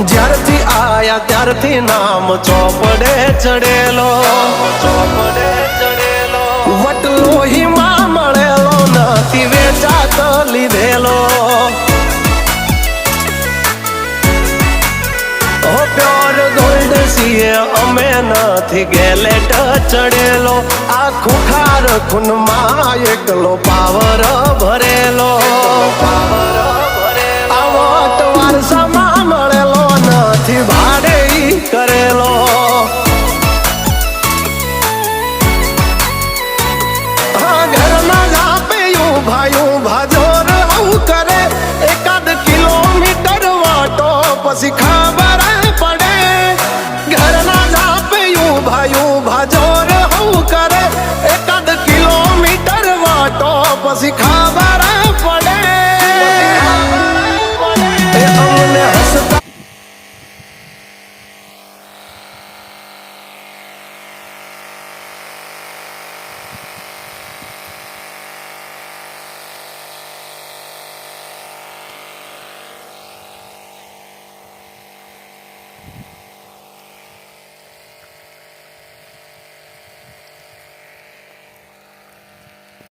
જ્યારથી આયા ત્યારથી નામ ચોપડે ચડેલો, વટલો હિમા મળેલો નથી વેચાત લીધેલો. પ્યોર ગોલ્ડ સીએ અમે નથી ગેલેટ ચડેલો. આ ખુખાર ખૂનમાં એકલો પાવર ભરેલો. આવટ વારસામાં મળેલો નથી ભાડે કરેલો. ઘરના જાપે ભાયું ભાજોર આવું કરે. એકાદ કિલોમીટર વાટો પછી ખબર પડે. ઘરના જાપે ભાયું ભાજોર આવું કરે. એકાદ કિલોમીટર વાટો પછી